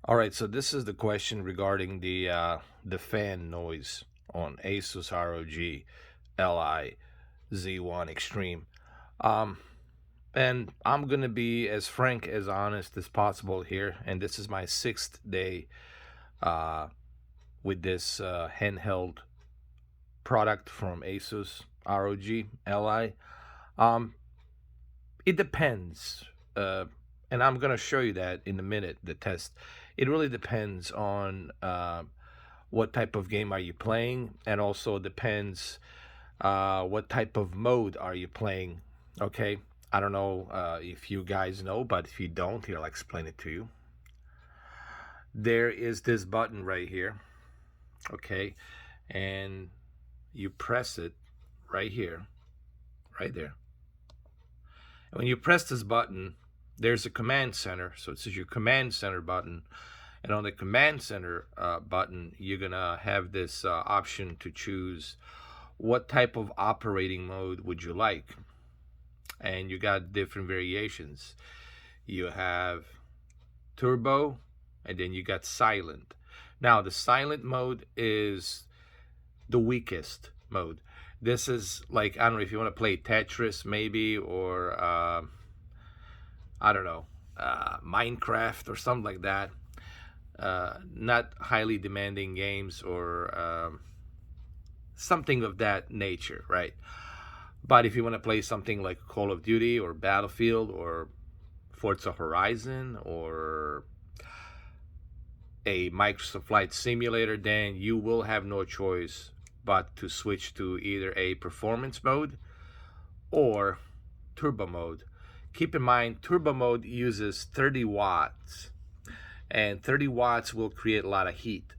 All right, so this is the question regarding the fan noise on Asus ROG Ally Z1 Extreme. Um, and I'm gonna be as frank as honest as possible here. And this is my sixth day uh, with this handheld product from Asus ROG Ally. Um, it depends. And I'm gonna show you that in a minute. The test. It really depends on what type of game are you playing, and also depends what type of mode are you playing. Okay, I don't know if you guys know, but if you don't, here I'll explain it to you. There is this button right here. Okay, and you press it right here, right there. And when you press this button, there's a command center. So it says your command center button. And on the command center button, you're going to have this option to choose what type of operating mode would you like. And you got different variations. You have turbo, and then you got silent. Now, the silent mode is the weakest mode. This is like, I don't know if you want to play Tetris maybe, or I don't know, Minecraft or something like that. Not highly demanding games or something of that nature, right? But if you want to play something like Call of Duty or Battlefield or Forza Horizon or a Microsoft Flight Simulator, then you will have no choice but to switch to either a performance mode or turbo mode. Keep in mind, turbo mode uses 30 watts, and 30 watts will create a lot of heat.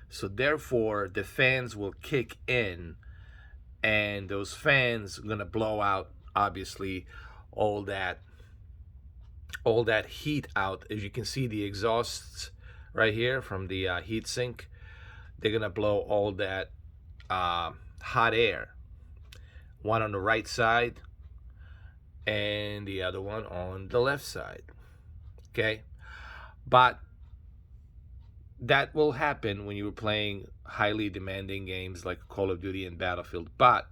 So therefore, the fans will kick in, and those fans are gonna blow out, obviously, all that heat out. As you can see, the exhausts right here from the heat sink, they're gonna blow all that hot air. One on the right side and the other one on the left side. Okay, but that will happen when you're playing highly demanding games like Call of Duty and Battlefield. But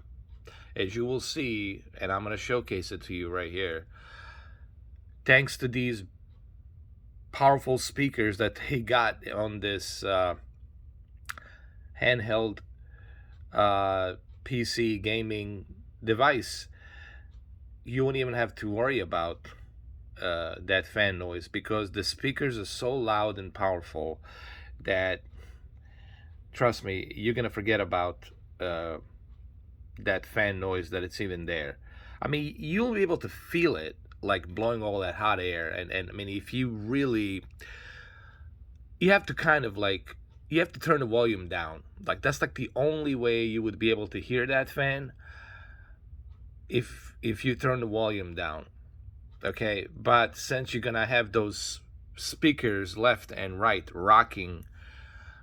as you will see, and I'm going to showcase it to you right here, thanks to these powerful speakers that they got on this handheld PC gaming device, you won't even have to worry about that fan noise, because the speakers are so loud and powerful that, trust me, you're gonna forget about that fan noise, that it's even there. I mean, you'll be able to feel it like blowing all that hot air, and I mean, if you really, you have to kind of like, you have to turn the volume down. Like, that's like the only way you would be able to hear that fan, if you turn the volume down. Okay, but since you're gonna have those speakers left and right rocking,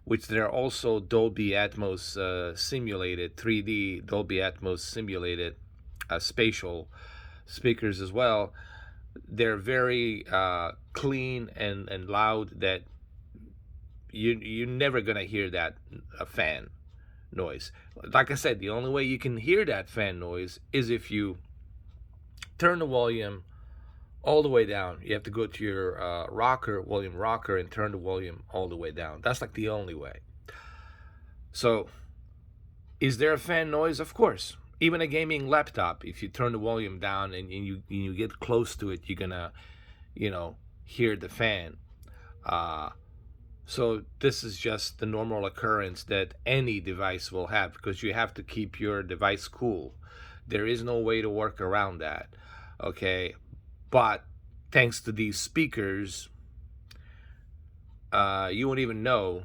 which they're also Dolby Atmos simulated, 3D Dolby Atmos simulated spatial speakers as well, they're very clean and loud, that you're never gonna hear that fan noise. Like I said, the only way you can hear that fan noise is if you turn the volume all the way down. You have to go to your volume rocker, and turn the volume all the way down. That's like the only way. So, is there a fan noise? Of course. Even a gaming laptop, if you turn the volume down and you get close to it, you're gonna, hear the fan. So this is just the normal occurrence that any device will have, because you have to keep your device cool. There is no way to work around that. Okay, but thanks to these speakers, you won't even know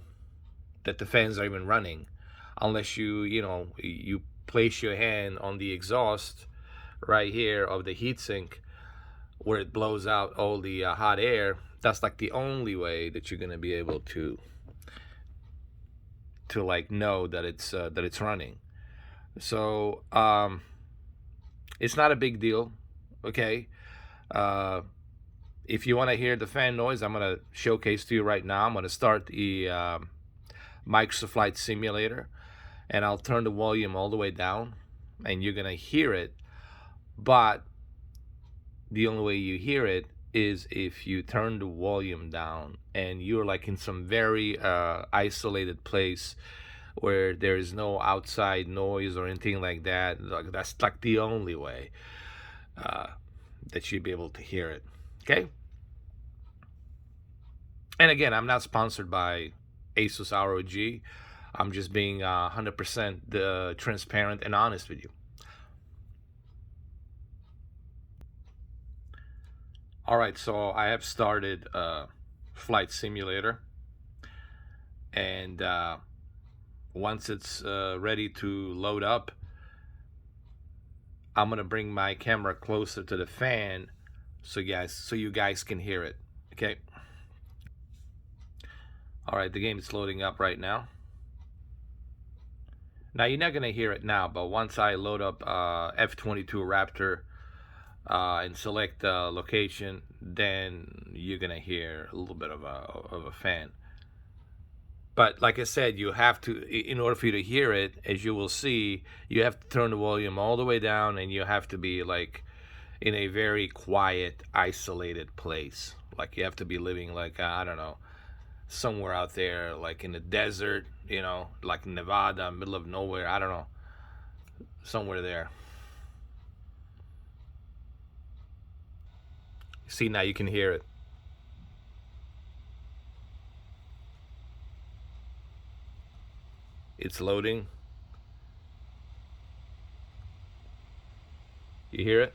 that the fans are even running, unless you place your hand on the exhaust right here of the heatsink, where it blows out all the hot air. That's like the only way that you're gonna be able to like know that it's running. So it's not a big deal. Okay, if you want to hear the fan noise, I'm going to showcase to you right now. I'm going to start the Microsoft Flight Simulator, and I'll turn the volume all the way down, and you're going to hear it. But the only way you hear it is if you turn the volume down and you're like in some very isolated place where there is no outside noise or anything like that. Like, that's like the only way that you'd be able to hear it. Okay? And again, I'm not sponsored by Asus ROG. I'm just being 100% transparent and honest with you. All right, so I have started Flight Simulator, and once it's ready to load up, I'm gonna bring my camera closer to the fan so you guys can hear it. Okay. All right, the game is loading up right now. Now you're not gonna hear it now, but once I load up F-22 Raptor and select the location, then you're gonna hear a little bit of a fan. But like I said, you have to, in order for you to hear it, as you will see, you have to turn the volume all the way down, and you have to be like in a very quiet, isolated place. Like you have to be living like, I don't know, somewhere out there, like in the desert, you know, like Nevada, middle of nowhere, I don't know, somewhere there. See, now you can hear it. It's loading. You hear it?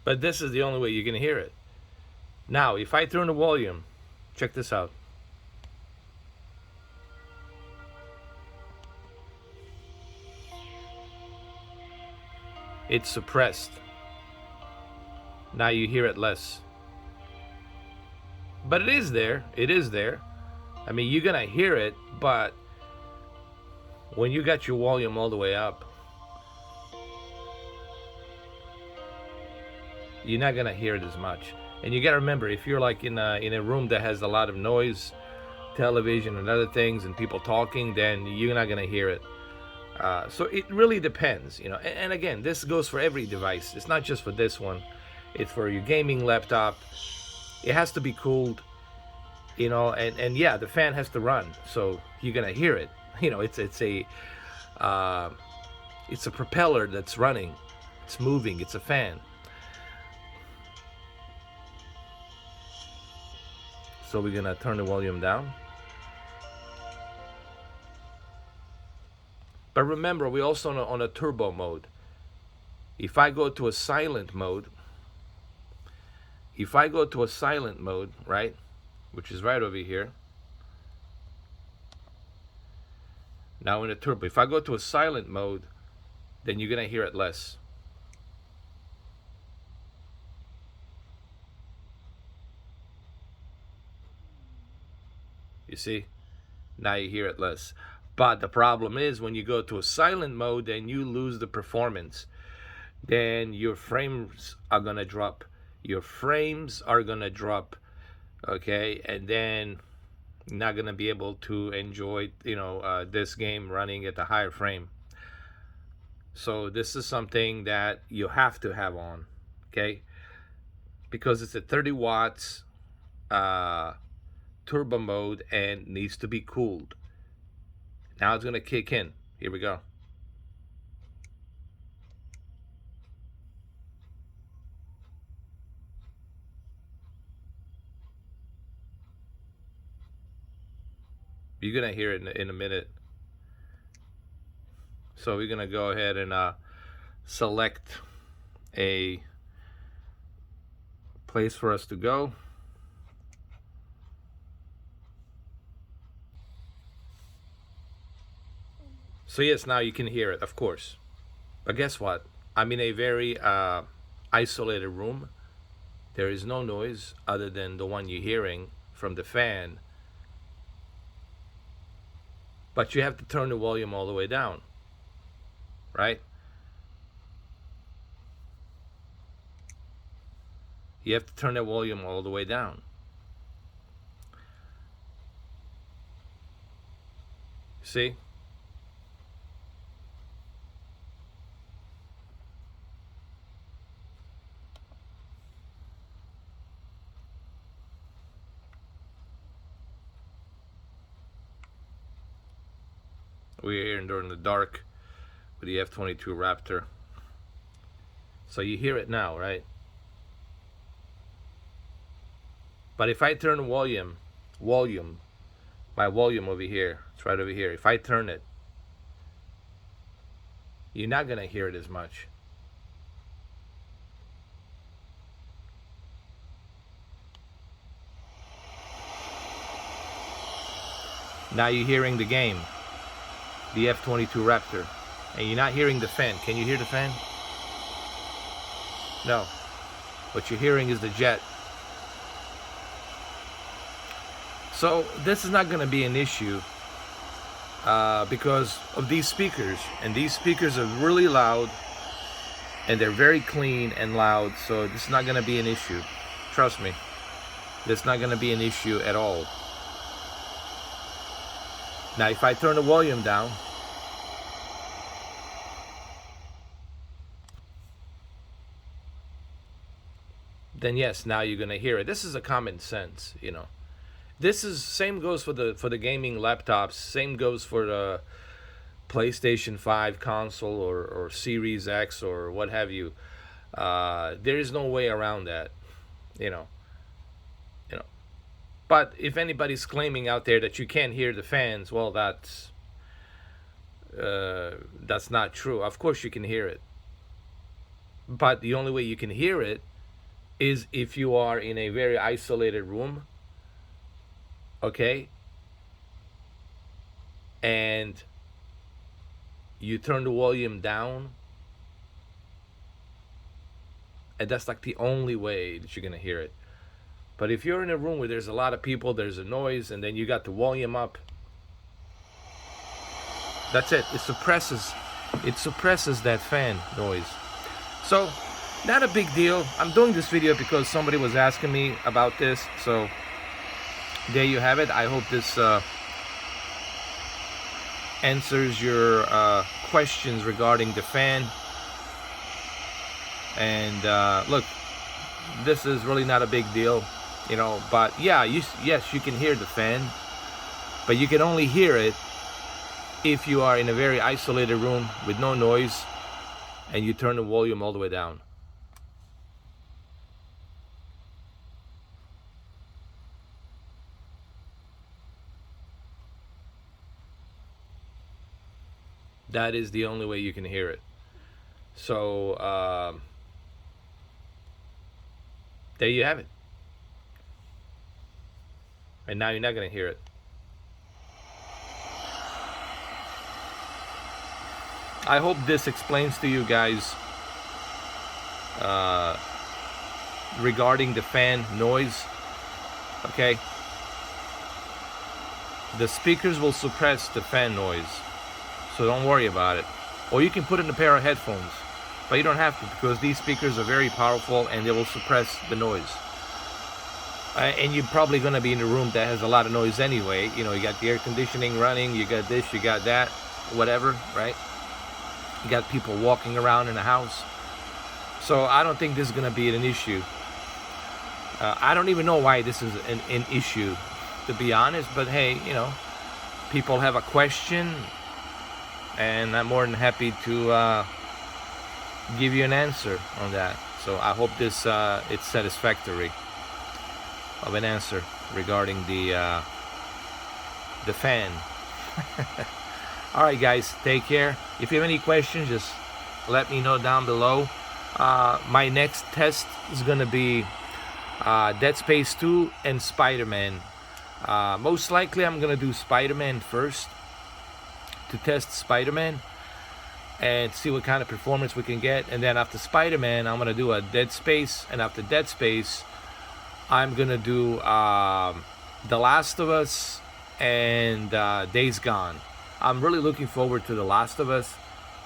But this is the only way you're gonna hear it. Now, if I turn the volume, check this out. It's suppressed. Now you hear it less. But it is there. It is there. I mean, you're gonna hear it, but when you got your volume all the way up, you're not gonna hear it as much. And you gotta remember, if you're like in a room that has a lot of noise, television and other things, and people talking, then you're not gonna hear it. So it really depends, you know. And again, this goes for every device. It's not just for this one. It's for your gaming laptop. It has to be cooled, you know. And yeah, the fan has to run, so you're gonna hear it. You know, it's a propeller that's running. It's moving. It's a fan. So we're gonna turn the volume down. But remember, we also on a turbo mode. If I go to a silent mode, right, which is right over here. Now in a turbo, if I go to a silent mode, then you're gonna hear it less. You see? Now you hear it less. But the problem is when you go to a silent mode, then you lose the performance. Then your frames are gonna drop. Your frames are gonna drop, okay? And then you're not gonna be able to enjoy, you know, this game running at a higher frame. So this is something that you have to have on, okay? Because it's a 30 watts turbo mode and needs to be cooled. Now it's gonna kick in. Here we go. You're gonna hear it in a minute. So we're gonna go ahead and select a place for us to go. So yes, now you can hear it, of course. But guess what? I'm in a very isolated room. There is no noise other than the one you're hearing from the fan, but you have to turn the volume all the way down, right? You have to turn the volume all the way down. See? We're here during the dark with the F-22 Raptor. So you hear it now, right? But if I turn the volume, my volume over here, it's right over here. If I turn it, you're not gonna hear it as much. Now you're hearing the game, the F-22 Raptor, and you're not hearing the fan. Can you hear the fan? No. What you're hearing is the jet. So this is not going to be an issue because of these speakers. And these speakers are really loud, and they're very clean and loud. So this is not going to be an issue. Trust me. This is not going to be an issue at all. Now if I turn the volume down, then yes, now you're going to hear it. This is a common sense, you know. This is same goes for the gaming laptops. Same goes for the PlayStation 5 console or Series X or what have you. There is no way around that, you know. But if anybody's claiming out there that you can't hear the fans, well, that's not true. Of course you can hear it, but the only way you can hear it is if you are in a very isolated room. Okay, and you turn the volume down, and that's like the only way that you're gonna hear it. But if you're in a room where there's a lot of people, there's a noise, and then you got the volume up, that's it. It suppresses that fan noise. So not a big deal. I'm doing this video because somebody was asking me about this, so there you have it. I hope this answers your questions regarding the fan. And look, this is really not a big deal, you know. But yeah, yes, you can hear the fan, but you can only hear it if you are in a very isolated room with no noise and you turn the volume all the way down. That is the only way you can hear it. So there you have it. And now you're not going to hear it. I hope this explains to you guys regarding the fan noise. Okay, the speakers will suppress the fan noise, so don't worry about it. Or you can put in a pair of headphones, but you don't have to, because these speakers are very powerful and they will suppress the noise. And you're probably going to be in a room that has a lot of noise anyway. You know, you got the air conditioning running, you got this, you got that, whatever, right? You got people walking around in the house. So I don't think this is going to be an issue. I don't even know why this is an issue, to be honest. But hey, you know, people have a question, and I'm more than happy to give you an answer on that. So I hope this it's satisfactory of an answer regarding the fan. All right, guys, take care. If you have any questions, just let me know down below. My next test is gonna be Dead Space 2 and Spider-Man. Most likely I'm gonna do Spider-Man first, to test Spider-Man and see what kind of performance we can get, and then after Spider-Man I'm gonna do a Dead Space, and after Dead Space I'm gonna do The Last of Us and Days Gone. I'm really looking forward to The Last of Us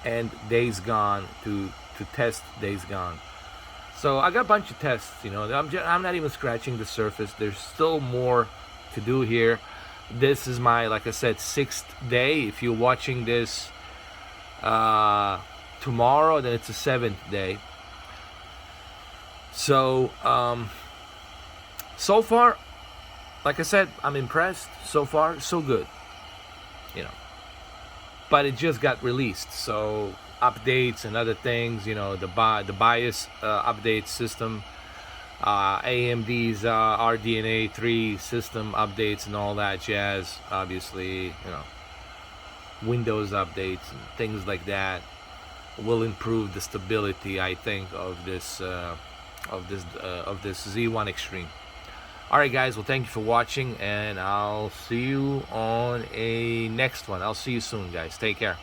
and Days Gone to test Days Gone. So I got a bunch of tests. I'm not even scratching the surface. There's still more to do here. This is my, like I said, 6th day. If you're watching this tomorrow, then it's the 7th day. So so far, like I said, I'm impressed. So far, so good. But it just got released, so updates and other things. The BIOS update system, AMD's RDNA 3 system updates and all that jazz. Obviously, Windows updates and things like that will improve the stability, I think, of this Z1 Extreme. Alright guys, well, thank you for watching, and I'll see you on a next one. I'll see you soon, guys. Take care.